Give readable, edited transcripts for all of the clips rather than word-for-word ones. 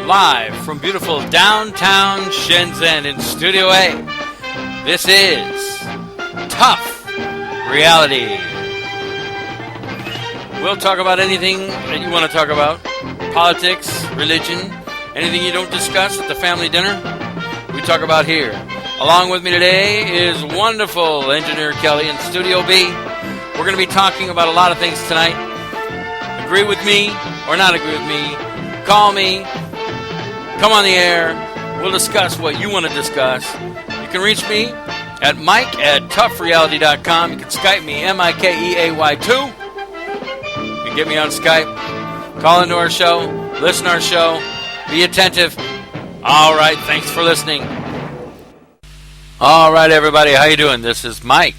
live from beautiful downtown Shenzhen in Studio A. This is Tough Reality. We'll talk about anything that you want to talk about. Politics, religion, anything you don't discuss at the family dinner, we talk about here. Along with me today is wonderful engineer Kelly in Studio B. We're going to be talking about a lot of things tonight. Agree with me or not agree with me, call me, come on the air, we'll discuss what you want to discuss. You can reach me at mike@toughreality.com. You can Skype me, mikeaemi2. You can get me on Skype, call into our show, listen to our show, be attentive. All right, thanks for listening. All right, everybody, how you doing? This is Mike,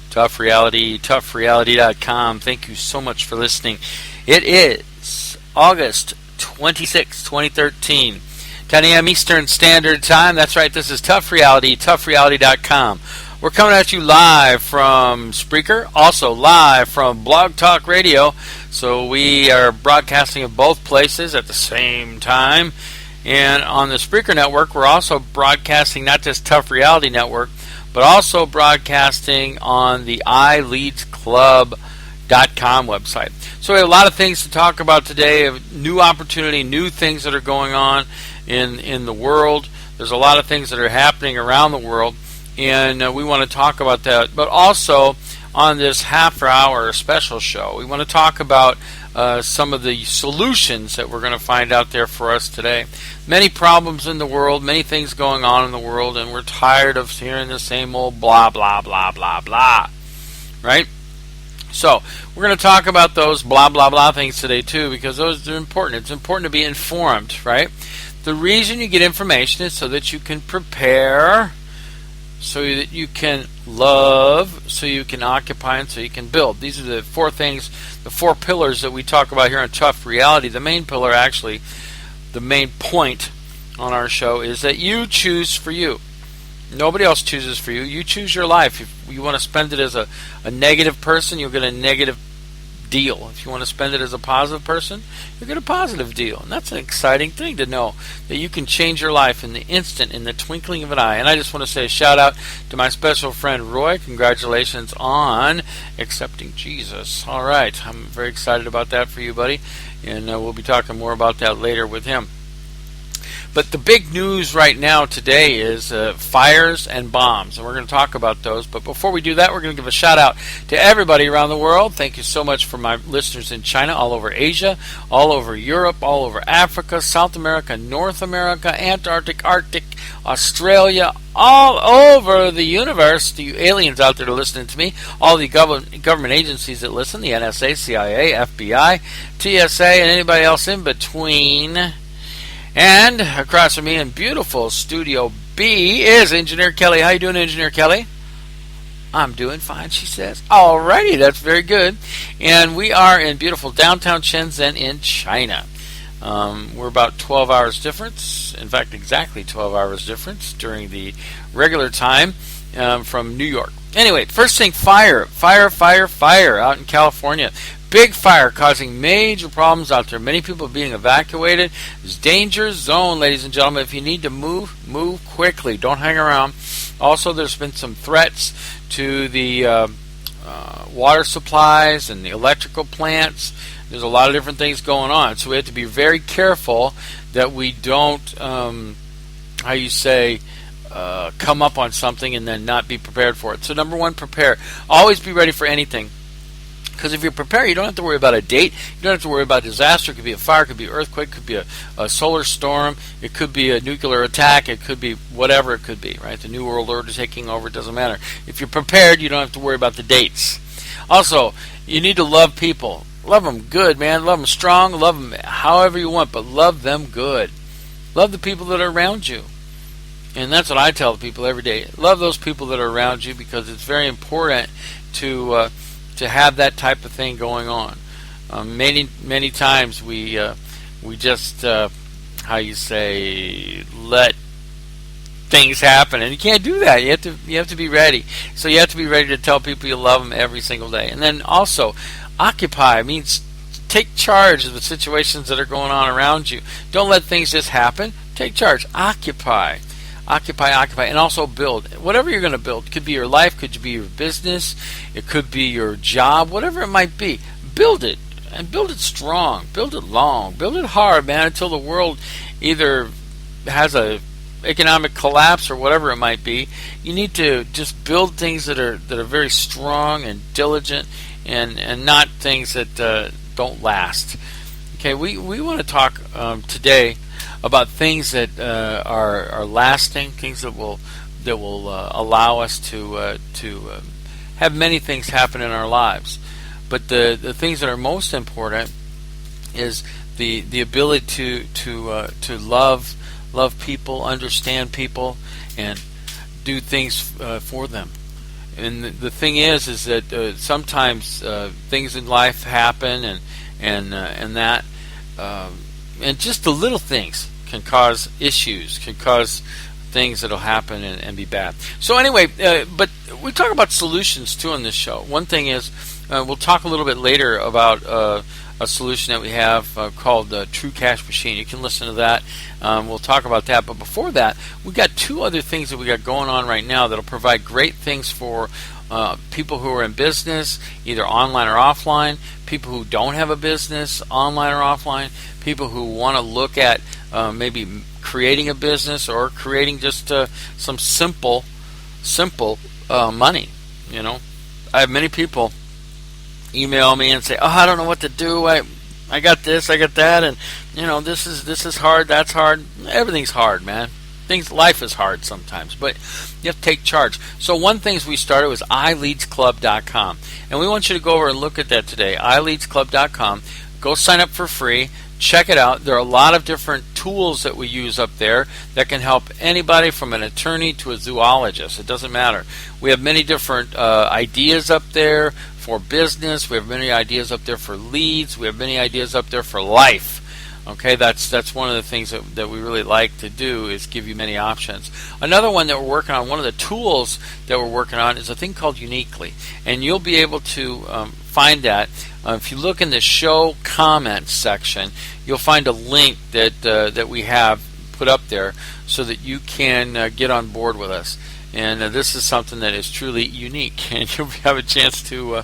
Tough Reality, toughreality.com. Thank you so much for listening. It is August 26, 2013, 10 a.m. Eastern Standard Time. That's right, this is Tough Reality, toughreality.com. We're coming at you live from Spreaker, also live from Blog Talk Radio. So we are broadcasting in both places at the same time. And on the Spreaker network, we're also broadcasting not just Tough Reality Network, but also broadcasting on the ileadsclub.com website. So we have a lot of things to talk about today, a new opportunity, new things that are going on in the world. There's a lot of things that are happening around the world, and we want to talk about that. But also, on this half-hour special show, we want to talk about some of the solutions that we're going to find out there for us today. Many problems in the world, many things going on in the world, and we're tired of hearing the same old blah, blah, blah, blah, blah. Right? So, we're going to talk about those blah, blah, blah things today, too, because those are important. It's important to be informed, right? The reason you get information is so that you can prepare, so that you can love, so you can occupy, and so you can build. These are the four things, the four pillars that we talk about here on Tough Reality. The main pillar, actually, the main point on our show is that you choose for you. Nobody else chooses for you. You choose your life. If you want to spend it as a negative person, you'll get a negative deal. If you want to spend it as a positive person, you'll get a positive deal. And that's an exciting thing to know, that you can change your life in the instant, in the twinkling of an eye. And I just want to say a shout out to my special friend Roy. Congratulations on accepting Jesus. All right. I'm very excited about that for you, buddy. And we'll be talking more about that later with him. But the big news right now today is fires and bombs, and we're going to talk about those. But before we do that, we're going to give a shout-out to everybody around the world. Thank you so much for my listeners in China, all over Asia, all over Europe, all over Africa, South America, North America, Antarctic, Arctic, Australia, all over the universe. To you aliens out there that are listening to me, all the government agencies that listen, the NSA, CIA, FBI, TSA, and anybody else in between. And across from me in beautiful Studio B is Engineer Kelly. How you doing, Engineer Kelly? I'm doing fine, she says. Alrighty, that's very good. And we are in beautiful downtown Shenzhen in China. We're about 12 hours difference. In fact, exactly 12 hours difference during the regular time from New York. Anyway, first thing, fire out in California. Big fire causing major problems out there. Many people being evacuated. It's danger zone, ladies and gentlemen. If you need to move quickly. Don't hang around. Also, there's been some threats to the water supplies and the electrical plants. There's a lot of different things going on. So we have to be very careful that we don't, come up on something and then not be prepared for it. So number one, prepare. Always be ready for anything. Because if you're prepared, you don't have to worry about a date. You don't have to worry about disaster. It could be a fire, it could be an earthquake, it could be a solar storm, it could be a nuclear attack, it could be whatever it could be, right? The New World Order taking over, it doesn't matter. If you're prepared, you don't have to worry about the dates. Also, you need to love people. Love them good, man. Love them strong. Love them however you want, but love them good. Love the people that are around you. And that's what I tell people every day. Love those people that are around you, because it's very important to have that type of thing going on. Many times we just let things happen, and you can't do that. You have to be ready. So you have to be ready to tell people you love them every single day. And then also, occupy means take charge of the situations that are going on around you. Don't let things just happen. Take charge. Occupy, and also build. Whatever you're going to build, it could be your life, could be your business, it could be your job, whatever it might be. Build it, and build it strong, build it long, build it hard, man, until the world either has a economic collapse or whatever it might be. You need to just build things that are very strong and diligent, and not things that don't last. Okay, we want to talk today about things that are lasting, things that will allow us to have many things happen in our lives. But the things that are most important is the ability to love people, understand people, and do things for them. And the thing is that sometimes things in life happen, and just the little things can cause issues, can cause things that'll happen and be bad. So anyway, but we talk about solutions too on this show. One thing is, we'll talk a little bit later about a solution that we have called the True Cash Machine. You can listen to that. We'll talk about that. But before that, we got two other things that we got going on right now that'll provide great things for people who are in business, either online or offline, people who don't have a business, online or offline, people who want to look at maybe creating a business or creating just some simple money. You know, I have many people email me and say, "Oh, I don't know what to do. I got this, I got that, and this is hard, that's hard." Everything's hard, man. Life is hard sometimes, but you have to take charge. So one thing we started was ileadsclub.com, and we want you to go over and look at that today. ileadsclub.com. Go sign up for free. Check it out. There are a lot of different tools that we use up there that can help anybody from an attorney to a zoologist. It doesn't matter. We have many different ideas up there for business. We have many ideas up there for leads. We have many ideas up there for life. Okay, that's one of the things that we really like to do, is give you many options. Another one that we're working on, one of the tools that we're working on, is a thing called Uneeqlee, and you'll be able to find that. If you look in the show comments section, you'll find a link that we have put up there so that you can get on board with us. And this is something that is truly unique, and you'll have a chance to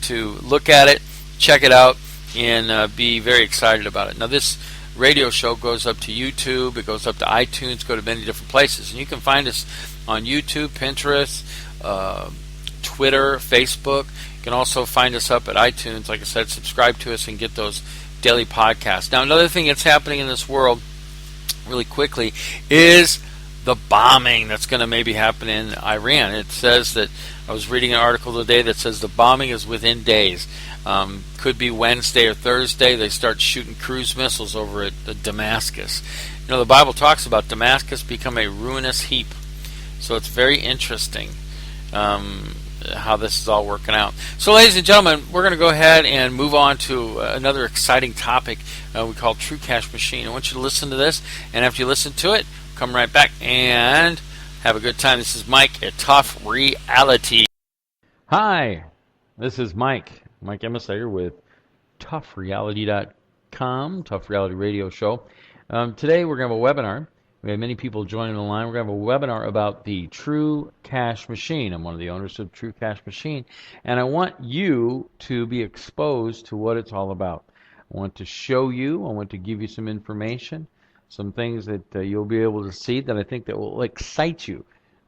look at it, check it out, and be very excited about it. Now, this radio show goes up to YouTube, it goes up to iTunes, go to many different places, and you can find us on YouTube, Pinterest, Twitter, Facebook. You can also find us up at iTunes. Like I said, subscribe to us and get those daily podcasts. Now, another thing that's happening in this world really quickly is the bombing that's going to maybe happen in Iran. It says that, I was reading an article today that says the bombing is within days. Could be Wednesday or Thursday. They start shooting cruise missiles over at Damascus. The Bible talks about Damascus become a ruinous heap. So it's very interesting how this is all working out. So, ladies and gentlemen, we're going to go ahead and move on to another exciting topic we call True Cash Machine. I want you to listen to this, and after you listen to it, come right back and have a good time. This is Mike at Tough Reality. Hi, this is mikeaemi with toughreality.com, Tough Reality Radio Show. Today we're going to have a webinar. We have many people joining the line. We're going to have a webinar about the True Cash Machine. I'm one of the owners of True Cash Machine, and I want you to be exposed to what it's all about. I want to show you, I want to give you some information, some things that you'll be able to see that I think that will excite you.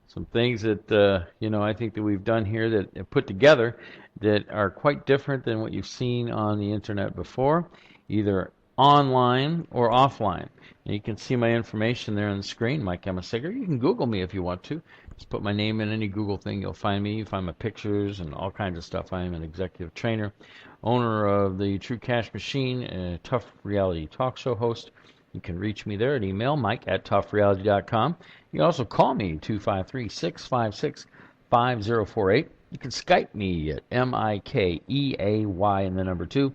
Some things that I think that we've done here that have put together that are quite different than what you've seen on the internet before, either online or offline. And you can see my information there on the screen, mikeaemi. You can Google me if you want to. Just put my name in any Google thing, you'll find me. You find my pictures and all kinds of stuff. I am an executive trainer, owner of the True Cash Machine, a Tough Reality talk show host. You can reach me there at email, mike@toughreality.com. You can also call me, 253-656-5048. You can Skype me at mikeaemi and the number 2.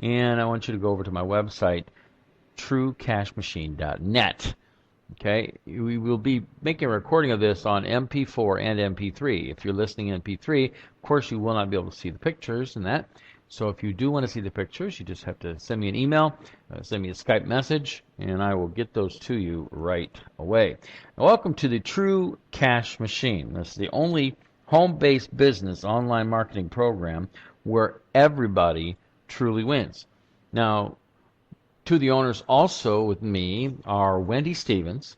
And I want you to go over to my website, truecashmachine.net. Okay, we will be making a recording of this on MP4 and MP3. If you're listening in MP3, of course you will not be able to see the pictures and that. So if you do want to see the pictures, you just have to send me an email, send me a Skype message, and I will get those to you right away. Now, welcome to the True Cash Machine. This is the only home-based business online marketing program where everybody truly wins. Now, two of the owners also with me are Wendy Stevens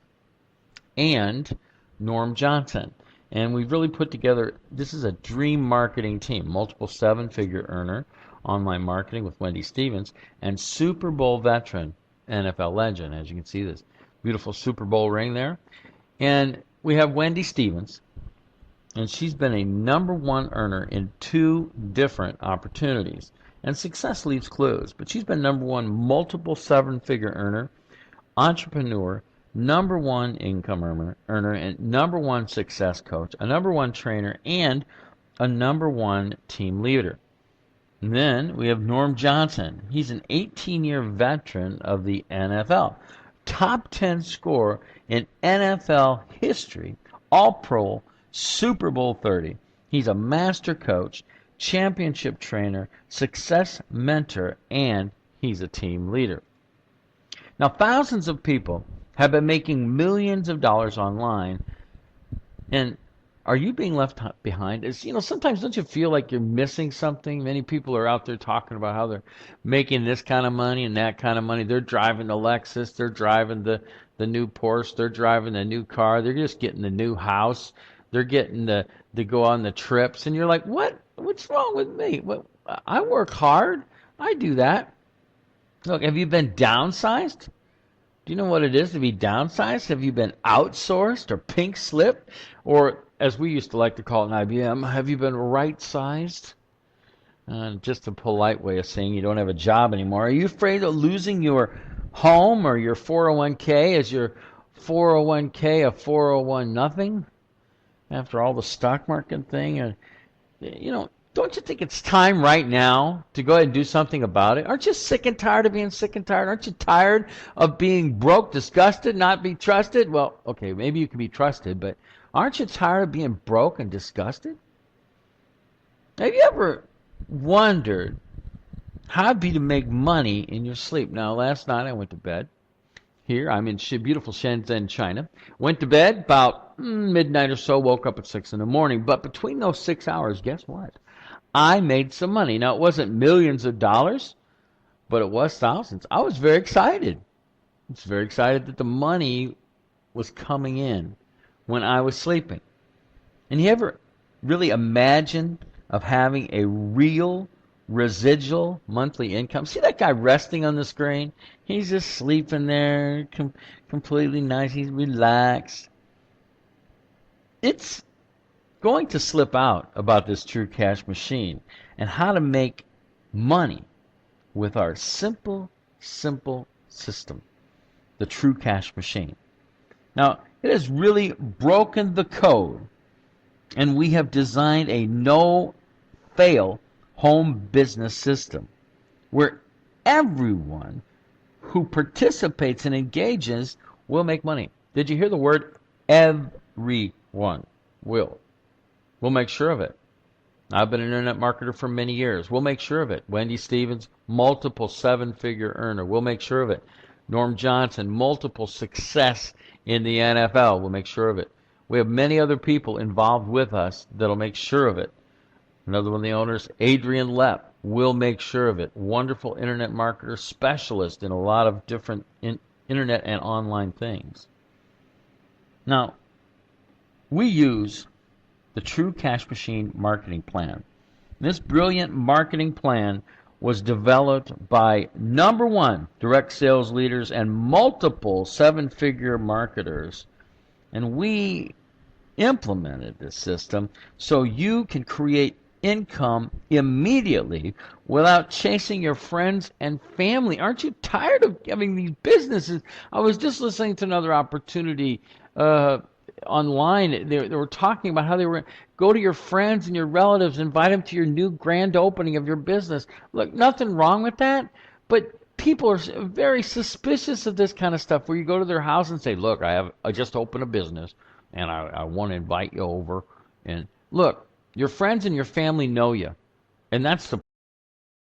and Norm Johnson. And we've really put together, this is a dream marketing team, multiple seven-figure earner, online marketing with Wendy Stevens, and Super Bowl veteran, NFL legend, as you can see this beautiful Super Bowl ring there. And we have Wendy Stevens, and she's been a #1 earner in 2 different opportunities. And success leaves clues, but she's been #1 multiple seven-figure earner, entrepreneur, #1 income earner, and #1 success coach, a #1 trainer, and a #1 team leader. And then we have Norm Johnson. He's an 18-year veteran of the NFL, top 10 scorer in NFL history, All-Pro, Super Bowl 30. He's a master coach, championship trainer, success mentor, and he's a team leader. Now, thousands of people have been making millions of dollars online, and are you being left behind? Sometimes don't you feel like you're missing something? Many people are out there talking about how they're making this kind of money and that kind of money. They're driving the Lexus, they're driving the new Porsche, they're driving the new car, they're just getting the new house, they're getting to go on the trips, and you're like, what's wrong with me? I work hard, I do that. Look, have you been downsized? Do you know what it is to be downsized? Have you been outsourced or pink slipped? Or, as we used to like to call it in IBM, have you been right-sized? Just a polite way of saying you don't have a job anymore. Are you afraid of losing your home or your 401k? Is your 401k a 401 nothing? After all the stock market thing? Don't you think it's time right now to go ahead and do something about it? Aren't you sick and tired of being sick and tired? Aren't you tired of being broke, disgusted, not be trusted? Well, okay, maybe you can be trusted, but aren't you tired of being broke and disgusted? Have you ever wondered how it'd be to make money in your sleep? Now, last night I went to bed. Here, I'm in beautiful Shenzhen, China. Went to bed about midnight or so, woke up at 6 in the morning. But between those 6 hours, guess what? I made some money. Now, it wasn't millions of dollars, but it was thousands. I was very excited. I was very excited that the money was coming in when I was sleeping. And you ever really imagine of having a real residual monthly income? See that guy resting on the screen? He's just sleeping there, completely nice. He's relaxed. It's going to slip out about this True Cash Machine and how to make money with our simple system, the True Cash Machine. Now, it has really broken the code, and we have designed a no-fail home business system where everyone who participates and engages will make money. Did you hear the word? Everyone will. We'll make sure of it. I've been an internet marketer for many years. We'll make sure of it. Wendy Stevens, multiple seven-figure earner. We'll make sure of it. Norm Johnson, multiple success in the NFL. We'll make sure of it. We have many other people involved with us that'll make sure of it. Another one of the owners, Adrian Lepp, will make sure of it. Wonderful internet marketer, specialist in a lot of different internet and online things. Now, we use the True Cash Machine marketing plan. This brilliant marketing plan was developed by #1 direct sales leaders and multiple seven-figure marketers. And we implemented this system so you can create income immediately without chasing your friends and family. Aren't you tired of having these businesses? I was just listening to another opportunity online. They were talking about how they were go to your friends and your relatives, invite them to your new grand opening of your business. Look, nothing wrong with that, but people are very suspicious of this kind of stuff, where you go to their house and say, look, I just opened a business, and I want to invite you over. And look, your friends and your family know you, and that's the